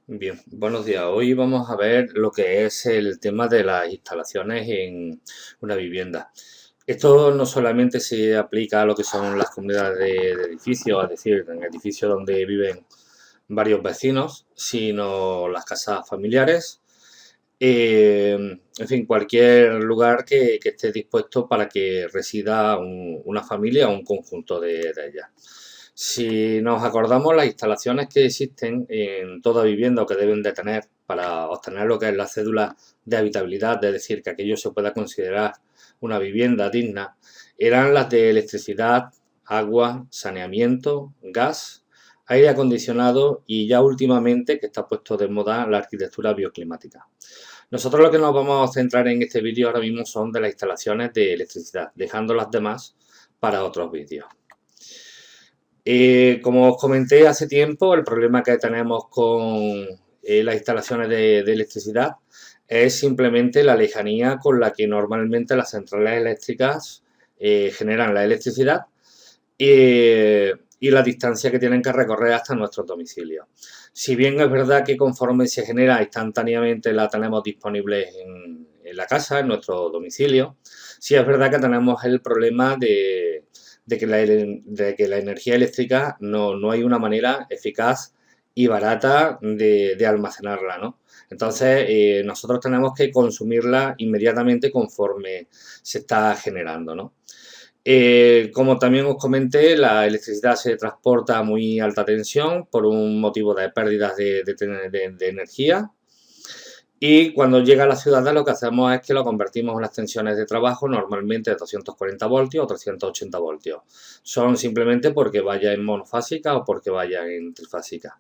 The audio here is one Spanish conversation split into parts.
Bien, buenos días. Hoy vamos a ver lo que es el tema de las instalaciones en una vivienda. Esto no solamente se aplica a lo que son las comunidades de edificios, es decir, en edificios donde viven varios vecinos, sino las casas familiares, en fin, cualquier lugar que esté dispuesto para que resida una familia o un conjunto de ellas. Si nos acordamos, las instalaciones que existen en toda vivienda o que deben de tener para obtener lo que es la cédula de habitabilidad, es decir, que aquello se pueda considerar una vivienda digna, eran las de electricidad, agua, saneamiento, gas, aire acondicionado y ya últimamente, que está puesto de moda, la arquitectura bioclimática. Nosotros lo que nos vamos a centrar en este vídeo ahora mismo son de las instalaciones de electricidad, dejando las demás para otros vídeos. Como os comenté hace tiempo, el problema que tenemos con las instalaciones de electricidad es simplemente la lejanía con la que normalmente las centrales eléctricas generan la electricidad y la distancia que tienen que recorrer hasta nuestros domicilios. Si bien es verdad que conforme se genera instantáneamente la tenemos disponible en la casa, en nuestro domicilio, sí es verdad que tenemos el problema de que la energía eléctrica no hay una manera eficaz y barata de almacenarla, ¿no? Entonces, nosotros tenemos que consumirla inmediatamente conforme se está generando, ¿no? Como también os comenté, la electricidad se transporta a muy alta tensión por un motivo de pérdidas de energía. Y cuando llega a la ciudad lo que hacemos es que lo convertimos en unas tensiones de trabajo normalmente de 240 voltios o 380 voltios. Son simplemente porque vaya en monofásica o porque vaya en trifásica.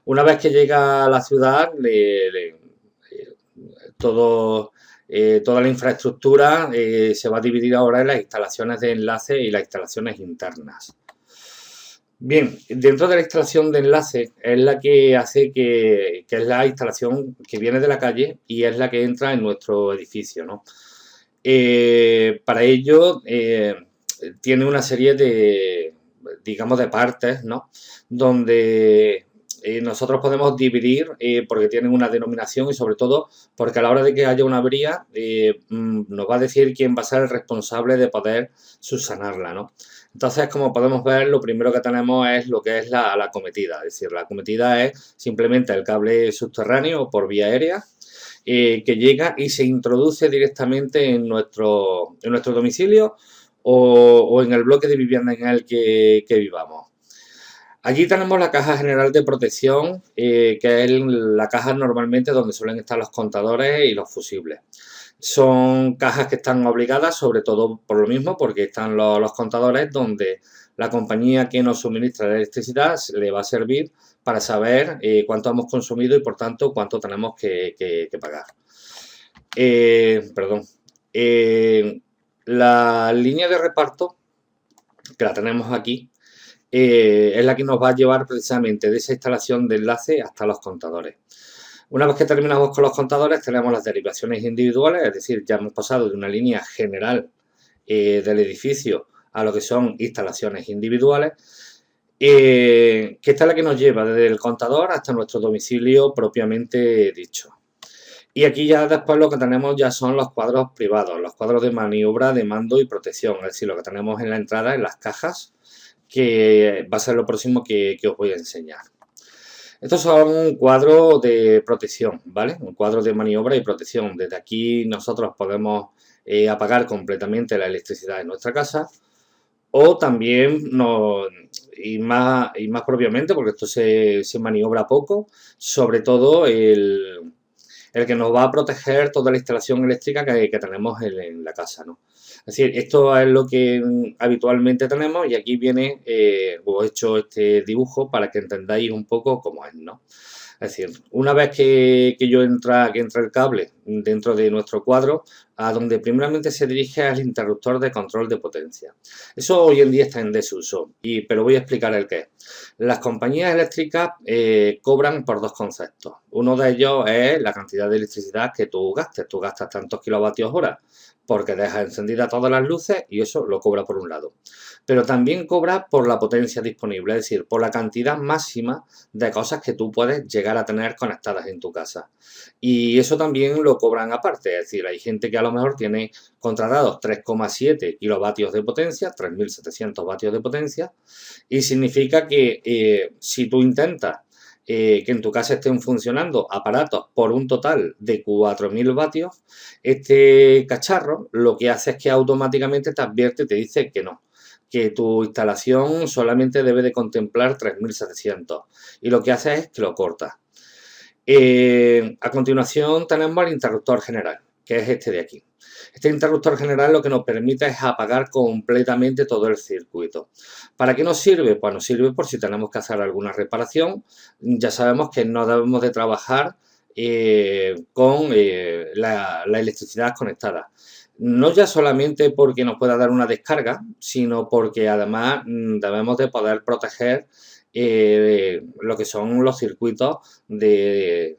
Una vez que llega a la ciudad, todo, toda la infraestructura se va a dividir ahora en las instalaciones de enlace y las instalaciones internas. Bien, dentro de la instalación de enlace es la que hace que es la instalación que viene de la calle y es la que entra en nuestro edificio, ¿no? Para ello tiene una serie de, digamos, de partes, ¿no? Donde nosotros podemos dividir porque tienen una denominación y sobre todo porque a la hora de que haya una avería nos va a decir quién va a ser el responsable de poder subsanarla, ¿no? Entonces, como podemos ver, lo primero que tenemos es lo que es la acometida. Es decir, la acometida es simplemente el cable subterráneo por vía aérea que llega y se introduce directamente en nuestro domicilio o en el bloque de vivienda en el que vivamos. Allí tenemos la caja general de protección, que es la caja normalmente donde suelen estar los contadores y los fusibles. Son cajas que están obligadas, sobre todo por lo mismo, porque están los contadores donde la compañía que nos suministra la electricidad le va a servir para saber cuánto hemos consumido y por tanto cuánto tenemos que pagar. Perdón. La línea de reparto, que la tenemos aquí, es la que nos va a llevar precisamente de esa instalación de enlace hasta los contadores. Una vez que terminamos con los contadores, tenemos las derivaciones individuales, es decir, ya hemos pasado de una línea general del edificio a lo que son instalaciones individuales, que esta es la que nos lleva desde el contador hasta nuestro domicilio propiamente dicho. Y aquí ya después lo que tenemos ya son los cuadros privados, los cuadros de maniobra, de mando y protección, es decir, lo que tenemos en la entrada, en las cajas, que va a ser lo próximo que os voy a enseñar. Estos son un cuadro de protección, ¿vale? Un cuadro de maniobra y protección. Desde aquí nosotros podemos apagar completamente la electricidad en nuestra casa o también, y más propiamente, porque esto se maniobra poco, sobre todo el que nos va a proteger toda la instalación eléctrica que tenemos en la casa, ¿no? Es decir, esto es lo que habitualmente tenemos y aquí viene, os he hecho este dibujo para que entendáis un poco cómo es, ¿no? Es decir, una vez que entra el cable dentro de nuestro cuadro, a donde primeramente se dirige al interruptor de control de potencia. Eso hoy en día está en desuso, pero voy a explicar el qué. Las compañías eléctricas cobran por dos conceptos. Uno de ellos es la cantidad de electricidad que tú gastes. Tú gastas tantos kilovatios hora porque deja encendidas todas las luces y eso lo cobra por un lado. Pero también cobra por la potencia disponible, es decir, por la cantidad máxima de cosas que tú puedes llegar a tener conectadas en tu casa. Y eso también lo cobran aparte, es decir, hay gente que a lo mejor tiene contratados 3,7 kilovatios de potencia, 3.700 vatios de potencia, y significa que si tú intentas que en tu casa estén funcionando aparatos por un total de 4.000 vatios, este cacharro lo que hace es que automáticamente te advierte y te dice que no, que tu instalación solamente debe de contemplar 3.700 y lo que hace es que lo corta. A continuación tenemos el interruptor general, que es este de aquí. Este interruptor general lo que nos permite es apagar completamente todo el circuito. ¿Para qué nos sirve? Pues nos sirve por si tenemos que hacer alguna reparación. Ya sabemos que no debemos de trabajar con la electricidad conectada. No ya solamente porque nos pueda dar una descarga, sino porque además debemos de poder proteger lo que son los circuitos de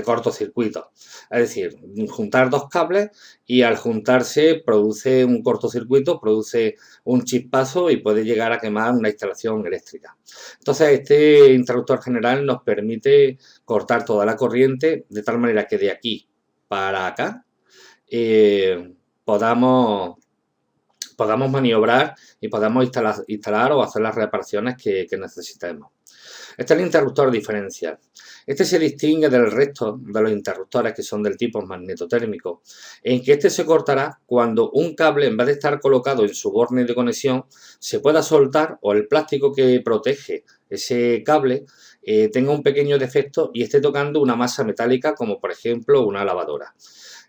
cortocircuito. Es decir, juntar dos cables y al juntarse produce un cortocircuito, produce un chispazo y puede llegar a quemar una instalación eléctrica. Entonces, este interruptor general nos permite cortar toda la corriente de tal manera que de aquí para acá podamos maniobrar y podamos instalar o hacer las reparaciones que necesitemos. Este es el interruptor diferencial. Este se distingue del resto de los interruptores que son del tipo magnetotérmico, en que este se cortará cuando un cable, en vez de estar colocado en su borne de conexión, se pueda soltar o el plástico que protege ese cable tenga un pequeño defecto y esté tocando una masa metálica como por ejemplo una lavadora.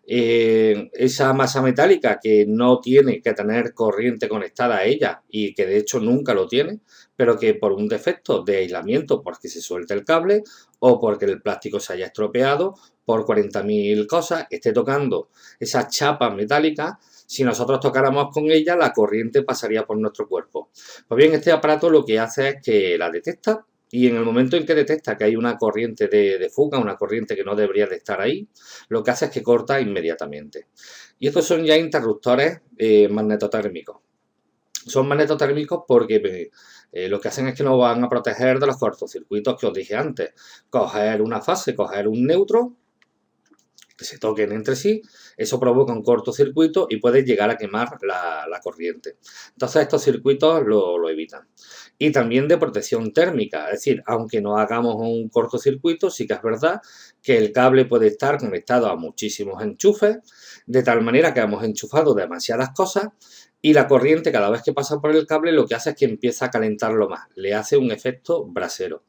Esa masa metálica que no tiene que tener corriente conectada a ella y que de hecho nunca lo tiene, pero que por un defecto de aislamiento, porque se suelte el cable o porque el plástico se haya estropeado, por 40.000 cosas, esté tocando esa chapa metálica, si nosotros tocáramos con ella, la corriente pasaría por nuestro cuerpo. Pues bien, este aparato lo que hace es que la detecta y en el momento en que detecta que hay una corriente de fuga, una corriente que no debería de estar ahí, lo que hace es que corta inmediatamente. Y estos son ya interruptores magnetotérmicos. Son magnetotérmicos porque lo que hacen es que nos van a proteger de los cortocircuitos que os dije antes. Coger una fase, coger un neutro, que se toquen entre sí, eso provoca un cortocircuito y puede llegar a quemar la corriente. Entonces estos circuitos lo evitan. Y también de protección térmica, es decir, aunque no hagamos un cortocircuito, sí que es verdad que el cable puede estar conectado a muchísimos enchufes, de tal manera que hemos enchufado demasiadas cosas y la corriente cada vez que pasa por el cable lo que hace es que empieza a calentarlo más, le hace un efecto brasero.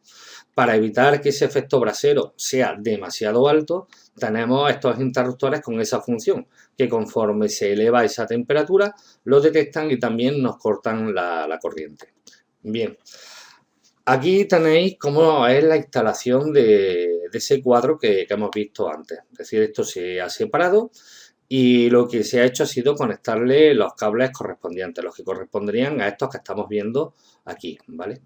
Para evitar que ese efecto brasero sea demasiado alto, tenemos estos interruptores con esa función, que conforme se eleva esa temperatura, lo detectan y también nos cortan la corriente. Bien, aquí tenéis cómo es la instalación de ese cuadro que hemos visto antes. Es decir, esto se ha separado y lo que se ha hecho ha sido conectarle los cables correspondientes, los que corresponderían a estos que estamos viendo aquí, ¿vale?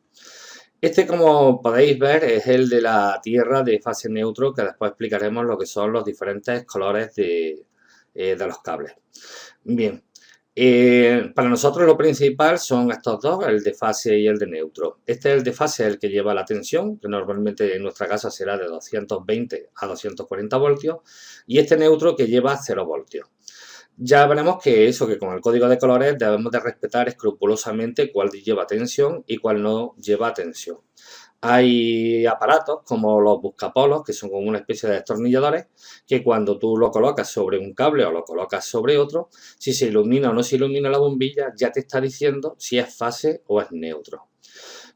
Este, como podéis ver, es el de la tierra de fase neutro, que después explicaremos lo que son los diferentes colores de los cables. Bien, para nosotros lo principal son estos dos, el de fase y el de neutro. Este es el de fase, el que lleva la tensión, que normalmente en nuestra casa será de 220 a 240 voltios, y este neutro que lleva 0 voltios. Ya veremos que con el código de colores debemos de respetar escrupulosamente cuál lleva tensión y cuál no lleva tensión. Hay aparatos como los buscapolos, que son como una especie de destornilladores, que cuando tú lo colocas sobre un cable o lo colocas sobre otro, si se ilumina o no se ilumina la bombilla, ya te está diciendo si es fase o es neutro.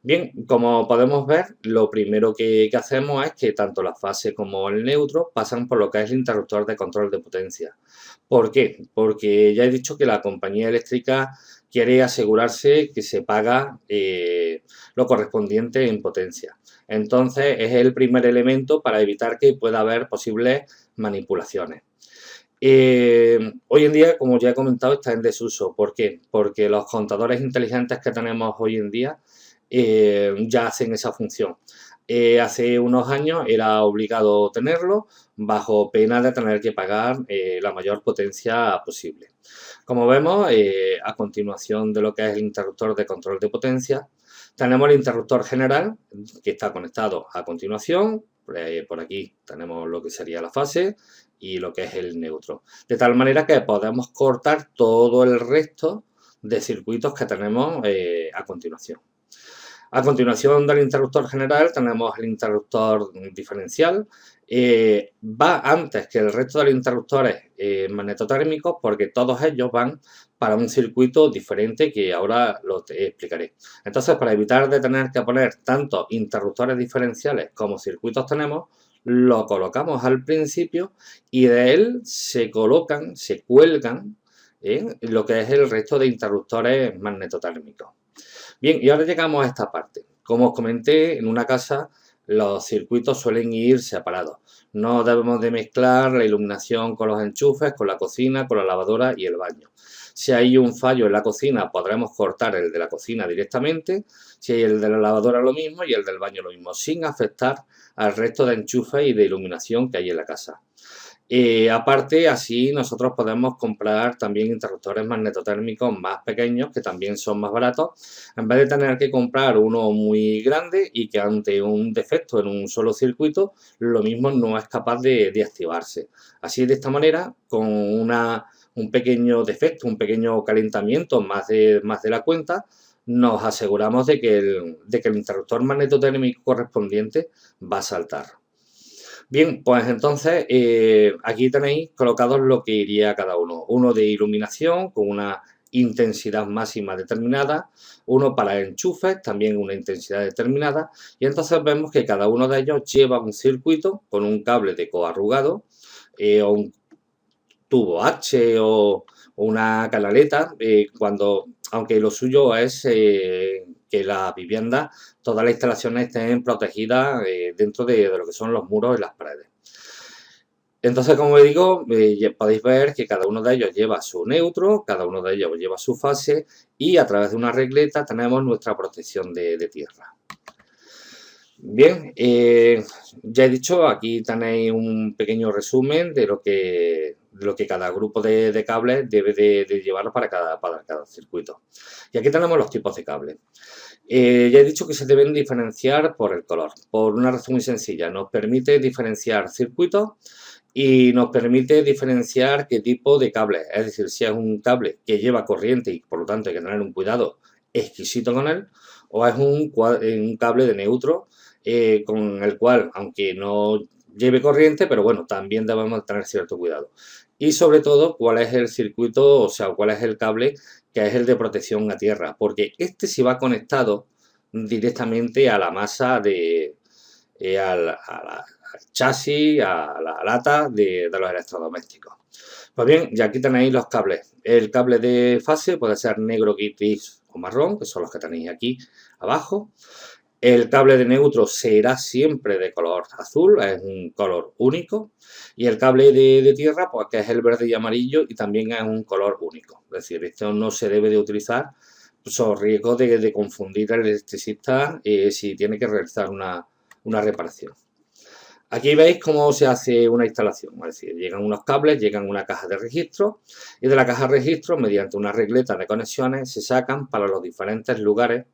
Bien, como podemos ver, lo primero que hacemos es que tanto la fase como el neutro pasan por lo que es el interruptor de control de potencia. ¿Por qué? Porque ya he dicho que la compañía eléctrica quiere asegurarse que se paga lo correspondiente en potencia. Entonces, es el primer elemento para evitar que pueda haber posibles manipulaciones. Hoy en día, como ya he comentado, está en desuso. ¿Por qué? Porque los contadores inteligentes que tenemos hoy en día ya hacen esa función. Hace unos años era obligado tenerlo bajo pena de tener que pagar la mayor potencia posible. Como vemos, a continuación de lo que es el interruptor de control de potencia, tenemos el interruptor general que está conectado a continuación. Por aquí tenemos lo que sería la fase y lo que es el neutro. De tal manera que podemos cortar todo el resto de circuitos que tenemos a continuación. A continuación del interruptor general tenemos el interruptor diferencial. Va antes que el resto de los interruptores magnetotérmicos porque todos ellos van para un circuito diferente que ahora lo explicaré. Entonces, para evitar de tener que poner tantos interruptores diferenciales como circuitos tenemos, lo colocamos al principio y de él se colocan, se cuelgan lo que es el resto de interruptores magnetotérmicos. Bien, y ahora llegamos a esta parte. Como os comenté, en una casa los circuitos suelen ir separados. No debemos de mezclar la iluminación con los enchufes, con la cocina, con la lavadora y el baño. Si hay un fallo en la cocina, podremos cortar el de la cocina directamente. Si hay el de la lavadora, lo mismo, y el del baño, lo mismo, sin afectar al resto de enchufes y de iluminación que hay en la casa. Aparte, así nosotros podemos comprar también interruptores magnetotérmicos más pequeños que también son más baratos, en vez de tener que comprar uno muy grande y que ante un defecto en un solo circuito, lo mismo no es capaz de activarse. Así, de esta manera, con un pequeño defecto, un pequeño calentamiento más de la cuenta, nos aseguramos de que el interruptor magnetotérmico correspondiente va a saltar. Bien, pues entonces aquí tenéis colocados lo que iría cada uno. Uno de iluminación con una intensidad máxima determinada, uno para enchufes, también una intensidad determinada, y entonces vemos que cada uno de ellos lleva un circuito con un cable de coarrugado o un tubo H o una canaleta, aunque lo suyo es que la vivienda, todas las instalaciones estén protegidas dentro de lo que son los muros y las paredes. Entonces, como digo, podéis ver que cada uno de ellos lleva su neutro, cada uno de ellos lleva su fase y a través de una regleta tenemos nuestra protección de tierra. Bien, ya he dicho, aquí tenéis un pequeño resumen de lo que cada grupo de cables debe de llevar para cada circuito. Y aquí tenemos los tipos de cables. Ya he dicho que se deben diferenciar por el color, por una razón muy sencilla. Nos permite diferenciar circuitos y nos permite diferenciar qué tipo de cable. Es decir, si es un cable que lleva corriente y por lo tanto hay que tener un cuidado exquisito con él, o es un cable de neutro con el cual, aunque no lleve corriente, pero bueno, también debemos tener cierto cuidado. Y sobre todo, cuál es el circuito, o sea, cuál es el cable que es el de protección a tierra, porque este sí va conectado directamente a la masa al chasis, a la lata de los electrodomésticos. Pues bien, y aquí tenéis los cables. El cable de fase puede ser negro, gris o marrón, que son los que tenéis aquí abajo. El cable de neutro será siempre de color azul, es un color único. Y el cable de tierra, pues que es el verde y amarillo y también es un color único. Es decir, esto no se debe de utilizar, son riesgos de confundir al electricista si tiene que realizar una reparación. Aquí veis cómo se hace una instalación, es decir, llegan unos cables, llegan una caja de registro y de la caja de registro, mediante una regleta de conexiones, se sacan para los diferentes lugares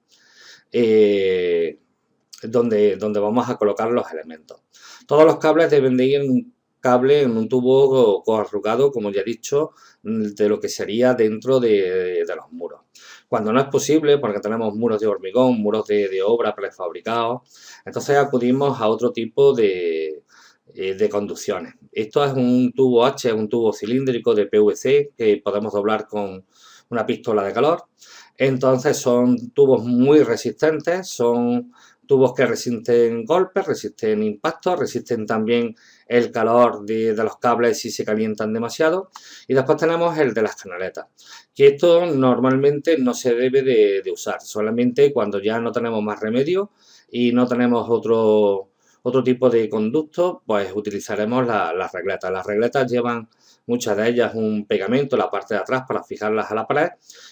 donde vamos a colocar los elementos. Todos los cables deben de ir en un tubo coarrugado, como ya he dicho, de lo que sería dentro de los muros. Cuando no es posible, porque tenemos muros de hormigón, muros de obra prefabricados, entonces acudimos a otro tipo de conducciones. Esto es un tubo H, es un tubo cilíndrico de PVC que podemos doblar con una pistola de calor. Entonces son tubos muy resistentes, son tubos que resisten golpes, resisten impactos, resisten también el calor de los cables si se calientan demasiado. Y después tenemos el de las canaletas, que esto normalmente no se debe de usar, solamente cuando ya no tenemos más remedio y no tenemos otro tipo de conducto, pues utilizaremos las regletas. Las regletas llevan, muchas de ellas, un pegamento en la parte de atrás para fijarlas a la pared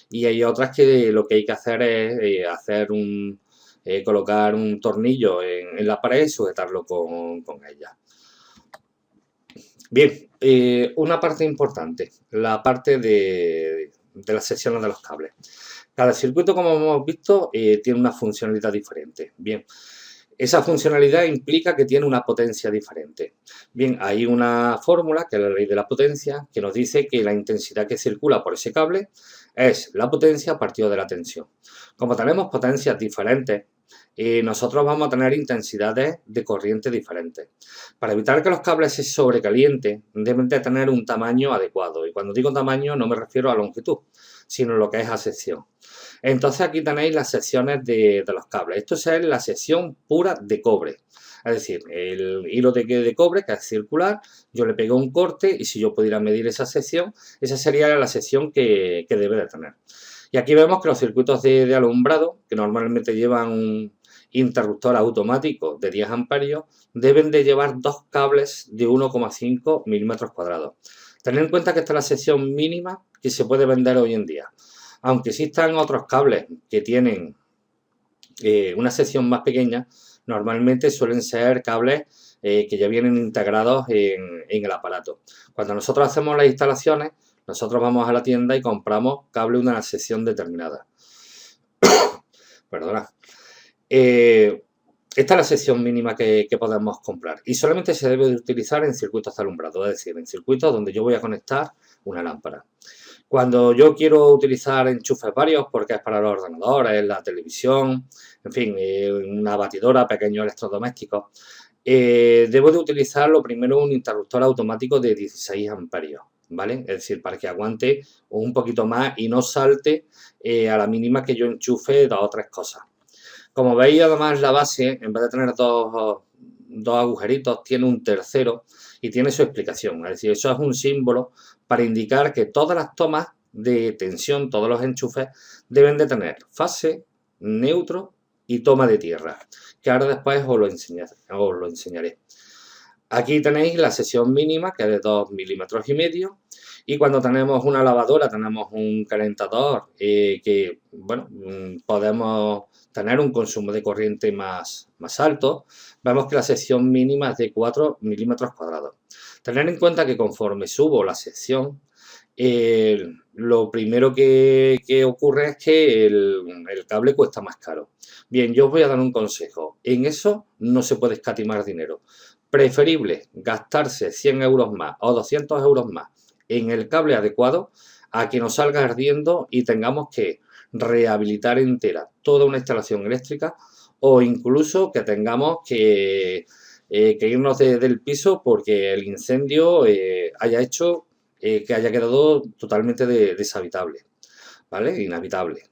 y hay otras que lo que hay que hacer es hacer colocar un tornillo en la pared y sujetarlo con ella. Bien, una parte importante, la parte de las secciones de los cables. Cada circuito, como hemos visto, tiene una funcionalidad diferente. Bien, esa funcionalidad implica que tiene una potencia diferente. Bien, hay una fórmula, que es la ley de la potencia, que nos dice que la intensidad que circula por ese cable es la potencia partido de la tensión. Como tenemos potencias diferentes, nosotros vamos a tener intensidades de corriente diferentes. Para evitar que los cables se sobrecalienten, deben de tener un tamaño adecuado. Y cuando digo tamaño no me refiero a longitud, sino lo que es a sección. Entonces aquí tenéis las secciones de los cables. Esto es la sección pura de cobre. Es decir, el hilo de cobre, que es circular, yo le pego un corte y si yo pudiera medir esa sección, esa sería la sección que debe de tener. Y aquí vemos que los circuitos de alumbrado, que normalmente llevan un interruptor automático de 10 amperios, deben de llevar dos cables de 1,5 milímetros cuadrados. Tened en cuenta que esta es la sección mínima que se puede vender hoy en día. Aunque existan otros cables que tienen una sección más pequeña, normalmente suelen ser cables que ya vienen integrados en el aparato. Cuando nosotros hacemos las instalaciones, nosotros vamos a la tienda y compramos cable de una sección determinada. Perdona. Esta es la sección mínima que podemos comprar y solamente se debe de utilizar en circuitos de alumbrado, es decir, en circuitos donde yo voy a conectar una lámpara. Cuando yo quiero utilizar enchufes varios, porque es para los ordenadores, la televisión, en fin, una batidora, pequeños electrodomésticos, debo de utilizar lo primero un interruptor automático de 16 amperios, ¿vale? Es decir, para que aguante un poquito más y no salte a la mínima que yo enchufe dos o tres cosas. Como veis, además, la base, en vez de tener dos agujeritos, tiene un tercero y tiene su explicación. Es decir, eso es un símbolo para indicar que todas las tomas de tensión, todos los enchufes, deben de tener fase, neutro y toma de tierra, que ahora después os lo enseñaré. Aquí tenéis la sección mínima, que es de 2,5 milímetros. Y cuando tenemos una lavadora, tenemos un calentador que, bueno, podemos tener un consumo de corriente más alto, vemos que la sección mínima es de 4 milímetros cuadrados. Tener en cuenta que conforme subo la sección, lo primero que ocurre es que el cable cuesta más caro. Bien, yo os voy a dar un consejo. En eso no se puede escatimar dinero. Preferible gastarse 100 euros más o 200 euros más en el cable adecuado a que nos salga ardiendo y tengamos que rehabilitar entera toda una instalación eléctrica o incluso que tengamos que irnos del piso porque el incendio haya hecho que haya quedado totalmente deshabitable, ¿vale? Inhabitable.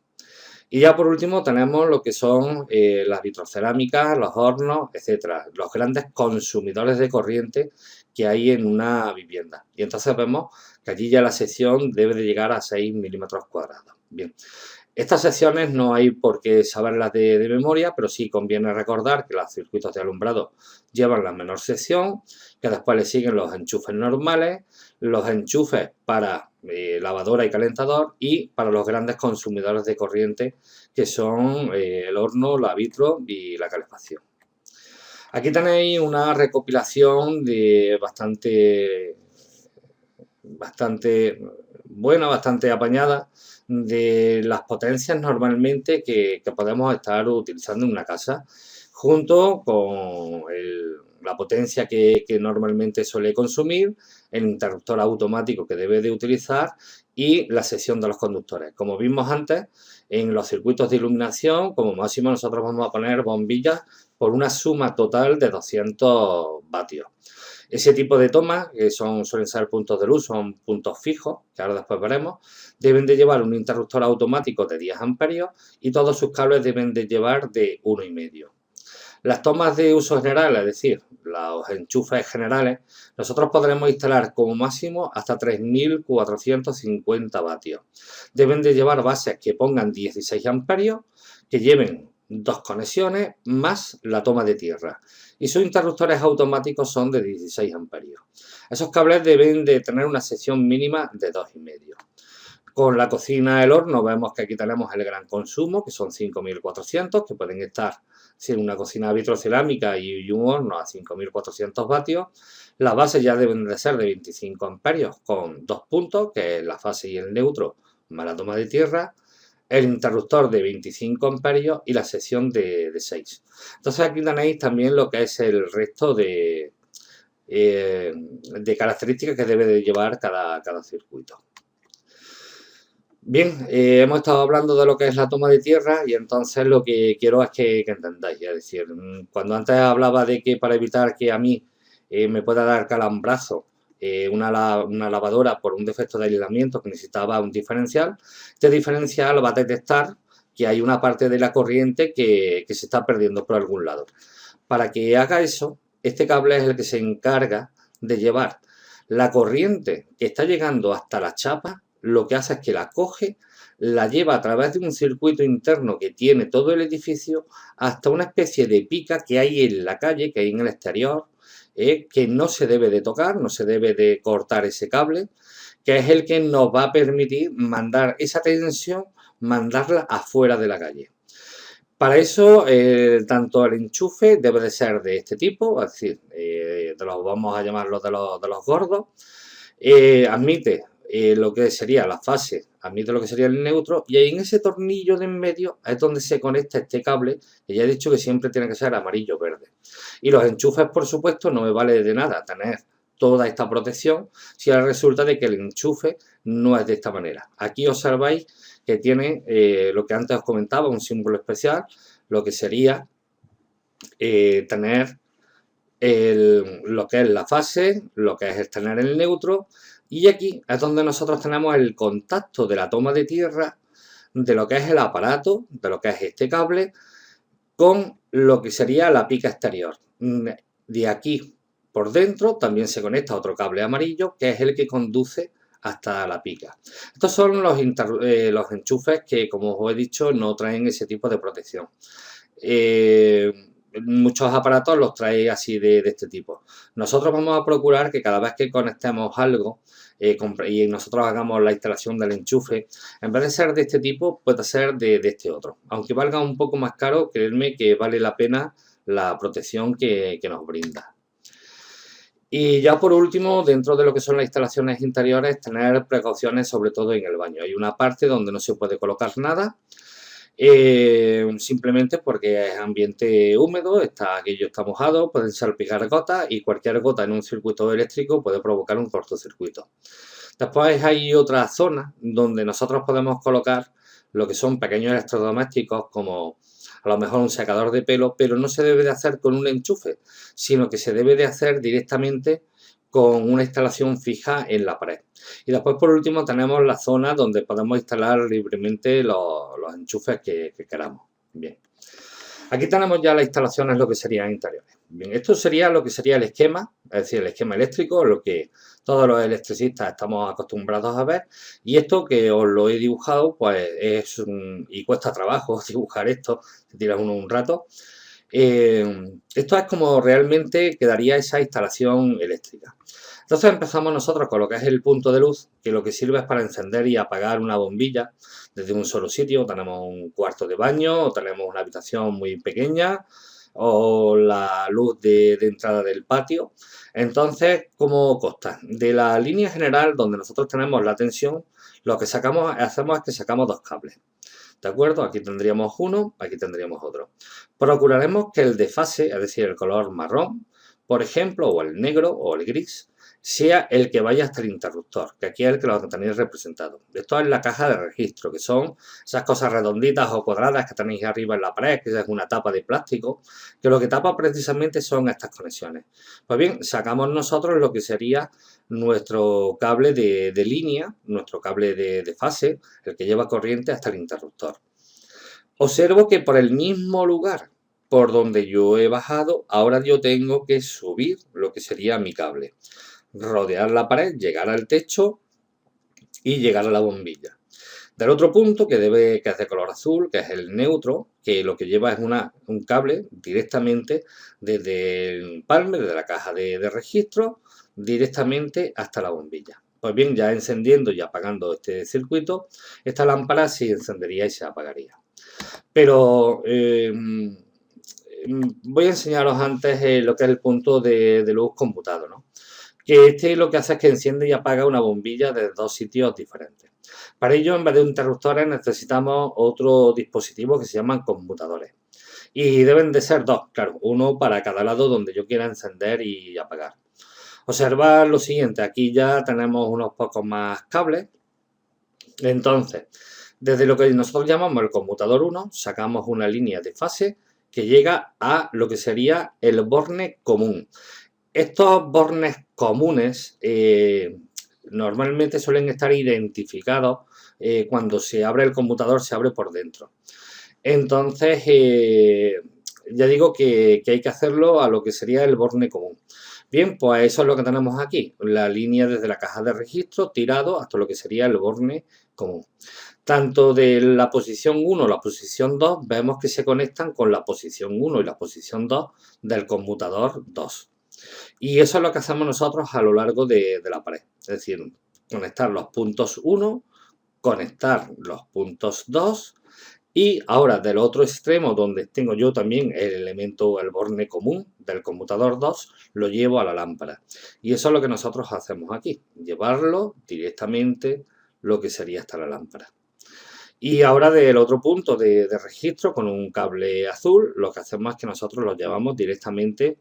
Y ya por último tenemos lo que son las vitrocerámicas, los hornos, etcétera, los grandes consumidores de corriente que hay en una vivienda. Y entonces vemos que allí ya la sección debe de llegar a 6 milímetros cuadrados. Bien, estas secciones no hay por qué saberlas de memoria, pero sí conviene recordar que los circuitos de alumbrado llevan la menor sección, que después le siguen los enchufes normales, los enchufes para lavadora y calentador y para los grandes consumidores de corriente que son el horno, la vitro y la calefacción. Aquí tenéis una recopilación de bastante buena, bastante apañada de las potencias normalmente que podemos estar utilizando en una casa junto con la potencia que normalmente suele consumir, el interruptor automático que debe de utilizar y la sección de los conductores. Como vimos antes, en los circuitos de iluminación, como máximo nosotros vamos a poner bombillas por una suma total de 200 vatios. Ese tipo de tomas, que suelen ser puntos de luz, son puntos fijos, que ahora después veremos, deben de llevar un interruptor automático de 10 amperios y todos sus cables deben de llevar de 1,5. Las tomas de uso general, es decir, los enchufes generales, nosotros podremos instalar como máximo hasta 3.450 vatios. Deben de llevar bases que pongan 16 amperios, que lleven dos conexiones más la toma de tierra. Y sus interruptores automáticos son de 16 amperios. Esos cables deben de tener una sección mínima de 2,5. Con la cocina, el horno, vemos que aquí tenemos el gran consumo, que son 5400, que pueden estar sin una cocina vitrocerámica y un horno a 5400 vatios. Las bases ya deben de ser de 25 amperios con 2 puntos, que es la fase y el neutro, más la toma de tierra. El interruptor de 25 amperios y la sección de 6. Entonces aquí tenéis también lo que es el resto de características que debe de llevar cada circuito. Bien, hemos estado hablando de lo que es la toma de tierra y entonces lo que quiero es que entendáis. Es decir, cuando antes hablaba de que para evitar que a mí me pueda dar calambrazo una lavadora por un defecto de aislamiento que necesitaba un diferencial, este diferencial va a detectar que hay una parte de la corriente que se está perdiendo por algún lado. Para que haga eso, este cable es el que se encarga de llevar la corriente que está llegando hasta la chapa. Lo que hace es que la coge, la lleva a través de un circuito interno que tiene todo el edificio hasta una especie de pica que hay en la calle, que hay en el exterior, que no se debe de tocar, no se debe de cortar ese cable, que es el que nos va a permitir mandar esa tensión, mandarla afuera de la calle. Para eso, tanto el enchufe debe de ser de este tipo, es decir, vamos a llamarlos de los gordos, admite lo que sería la fase, admite lo que sería el neutro, y ahí en ese tornillo de en medio es donde se conecta este cable, que ya he dicho que siempre tiene que ser amarillo o verde. Y los enchufes, por supuesto, no me vale de nada tener toda esta protección si ahora resulta de que el enchufe no es de esta manera. Aquí observáis que tiene lo que antes os comentaba, un símbolo especial, lo que sería tener lo que es la fase, lo que es tener el neutro, y aquí es donde nosotros tenemos el contacto de la toma de tierra, de lo que es el aparato, de lo que es este cable, con lo que sería la pica exterior. De aquí por dentro también se conecta otro cable amarillo, que es el que conduce hasta la pica. Estos son los enchufes que, como os he dicho, no traen ese tipo de protección. Muchos aparatos los trae así de este tipo. Nosotros vamos a procurar que cada vez que conectemos algo y nosotros hagamos la instalación del enchufe, en vez de ser de este tipo, puede ser de este otro. Aunque valga un poco más caro, creedme que vale la pena la protección que nos brinda. Y ya por último, dentro de lo que son las instalaciones interiores, tener precauciones sobre todo en el baño. Hay una parte donde no se puede colocar nada, simplemente porque es ambiente húmedo, aquello está mojado, pueden salpicar gotas y cualquier gota en un circuito eléctrico puede provocar un cortocircuito. Después hay otra zona donde nosotros podemos colocar lo que son pequeños electrodomésticos como a lo mejor un secador de pelo, pero no se debe de hacer con un enchufe, sino que se debe de hacer directamente con una instalación fija en la pared. Y después, por último, tenemos la zona donde podemos instalar libremente los enchufes que queramos. Bien. Aquí tenemos ya las instalaciones, lo que serían interiores. Bien, esto sería lo que sería el esquema, es decir, el esquema eléctrico, lo que todos los electricistas estamos acostumbrados a ver. Y esto que os lo he dibujado, pues y cuesta trabajo dibujar esto, se tira uno un rato. Esto es como realmente quedaría esa instalación eléctrica. Entonces empezamos nosotros con lo que es el punto de luz, que lo que sirve es para encender y apagar una bombilla desde un solo sitio. Tenemos un cuarto de baño, o tenemos una habitación muy pequeña, o la luz de entrada del patio. Entonces, ¿cómo consta? De la línea general donde nosotros tenemos la tensión, lo que hacemos es que sacamos dos cables. ¿De acuerdo? Aquí tendríamos uno, aquí tendríamos otro. Procuraremos que el de fase, es decir, el color marrón, por ejemplo, o el negro o el gris, sea el que vaya hasta el interruptor, que aquí es el que lo tenéis representado. Esto es la caja de registro, que son esas cosas redonditas o cuadradas que tenéis arriba en la pared, que es una tapa de plástico, que lo que tapa precisamente son estas conexiones. Pues bien, sacamos nosotros lo que sería nuestro cable de línea, nuestro cable de fase, el que lleva corriente hasta el interruptor. Observo que por el mismo lugar por donde yo he bajado, ahora yo tengo que subir lo que sería mi cable. Rodear la pared, llegar al techo y llegar a la bombilla. Del otro punto, que es de color azul, que es el neutro, que lo que lleva es un cable directamente desde el empalme, desde la caja de registro, directamente hasta la bombilla. Pues bien, ya encendiendo y apagando este circuito, esta lámpara se encendería y se apagaría. Pero voy a enseñaros antes lo que es el punto de luz conmutado, ¿no? Que este lo que hace es que enciende y apaga una bombilla de dos sitios diferentes. Para ello, en vez de interruptores, necesitamos otro dispositivo que se llaman conmutadores. Y deben de ser dos, claro, uno para cada lado donde yo quiera encender y apagar. Observad lo siguiente, aquí ya tenemos unos pocos más cables. Entonces, desde lo que nosotros llamamos el conmutador 1, sacamos una línea de fase que llega a lo que sería el borne común. Estos bornes comunes normalmente suelen estar identificados cuando se abre el conmutador, se abre por dentro. Entonces, ya digo que hay que hacerlo a lo que sería el borne común. Bien, pues eso es lo que tenemos aquí, la línea desde la caja de registro tirado hasta lo que sería el borne común. Tanto de la posición 1 a la posición 2 vemos que se conectan con la posición 1 y la posición 2 del conmutador 2. Y eso es lo que hacemos nosotros a lo largo de la pared. Es decir, conectar los puntos 1, conectar los puntos 2 y ahora del otro extremo donde tengo yo también el elemento, el borne común del conmutador 2, lo llevo a la lámpara. Y eso es lo que nosotros hacemos aquí, llevarlo directamente lo que sería hasta la lámpara. Y ahora del otro punto de registro con un cable azul, lo que hacemos es que nosotros lo llevamos directamente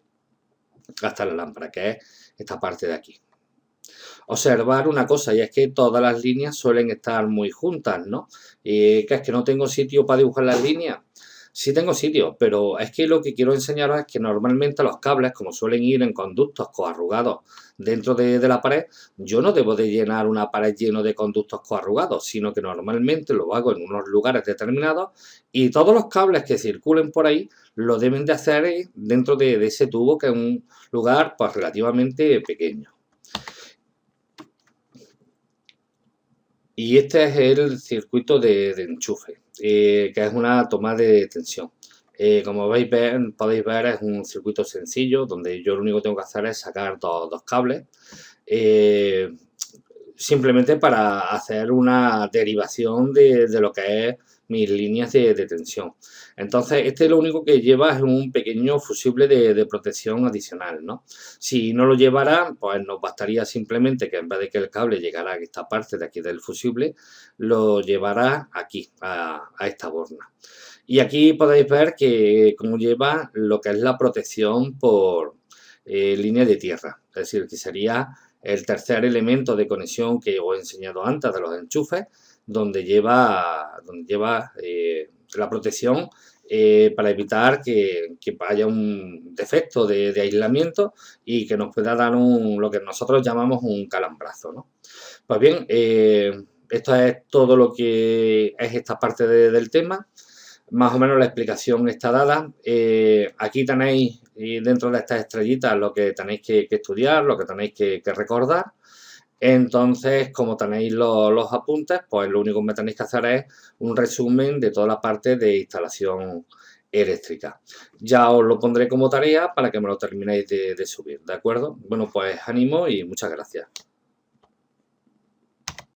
hasta la lámpara, que es esta parte de aquí. Observar una cosa, y es que todas las líneas suelen estar muy juntas, ¿no? Que es que no tengo sitio para dibujar las líneas. Sí tengo sitio, pero es que lo que quiero enseñaros es que normalmente los cables, como suelen ir en conductos coarrugados dentro de la pared, yo no debo de llenar una pared lleno de conductos coarrugados, sino que normalmente lo hago en unos lugares determinados y todos los cables que circulen por ahí lo deben de hacer dentro de ese tubo, que es un lugar pues relativamente pequeño. Y este es el circuito de enchufe, que es una toma de tensión. Como podéis ver, es un circuito sencillo donde yo lo único que tengo que hacer es sacar dos cables, simplemente para hacer una derivación de lo que es mis líneas de tensión. Entonces, este lo único que lleva es un pequeño fusible de protección adicional, ¿no? Si no lo llevara, pues nos bastaría simplemente que en vez de que el cable llegara a esta parte de aquí del fusible, lo llevará aquí, a esta borna. Y aquí podéis ver que como lleva lo que es la protección por línea de tierra, es decir, que sería el tercer elemento de conexión que os he enseñado antes de los enchufes, donde lleva la protección para evitar que haya un defecto de aislamiento y que nos pueda dar lo que nosotros llamamos un calambrazo, ¿no? Pues bien, esto es todo lo que es esta parte del tema. Más o menos la explicación está dada. Aquí tenéis dentro de estas estrellitas lo que tenéis que estudiar, lo que tenéis que recordar. Entonces, como tenéis los apuntes, pues lo único que me tenéis que hacer es un resumen de toda la parte de instalación eléctrica. Ya os lo pondré como tarea para que me lo terminéis de subir, ¿de acuerdo? Bueno, pues ánimo y muchas gracias.